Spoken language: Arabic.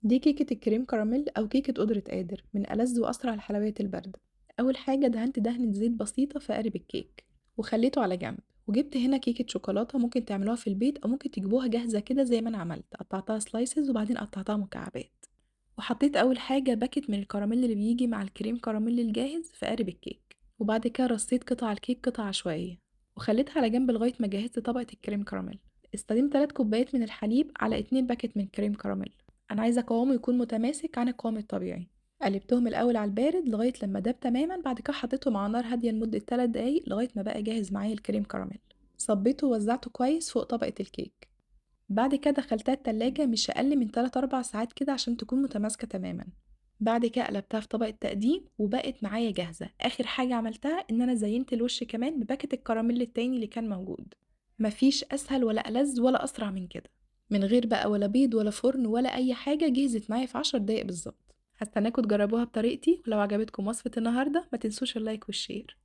دي كيكة الكريم كراميل أو كيكة قدرة قادر من ألذ وأسرع الحلويات الباردة. أول حاجة دهنت دهنة زيت بسيطة في قالب الكيك وخليته على جنب، وجبت هنا كيكة شوكولاتة ممكن تعملوها في البيت أو ممكن تجيبوها جاهزة كده زي ما أنا عملت، قطعتها سلايسز وبعدين قطعتها مكعبات. وحطيت أول حاجة باكت من الكراميل اللي بيجي مع الكريم كراميل الجاهز في قالب الكيك، وبعد كده رصيت قطع الكيك قطع عشوائية وخليتها على جنب لغاية ما جهزت طبقة الكريم كراميل. استخدمت 3 كوبايات من الحليب على 2 باكت من كريم كراميل. أنا عايزة قوامه يكون متماسك عن القوام الطبيعي. قلبتهم الأول على البارد لغاية لما داب تماما، بعد كده حطيتهم على نار هادية لمدة 3 دقايق لغاية ما بقى جاهز معايا الكريم كراميل. صبيته ووزعته كويس فوق طبقة الكيك. بعد كده دخلتها التلاجة مش أقل من 3 4 ساعات كده عشان تكون متماسكة تماما. بعد كده قلبتها في طبق التقديم وبقت معايا جاهزة. آخر حاجة عملتها إن أنا زينت الوش كمان بباكت الكراميل التاني اللي كان موجود. مفيش أسهل ولا ألذ ولا أسرع من كده. من غير بقى ولا بيض ولا فرن ولا أي حاجة، جهزت معايا في 10 دقايق بالظبط. هستناكوا تجربوها بطريقتي، ولو عجبتكم وصفة النهاردة ما تنسوش اللايك والشير.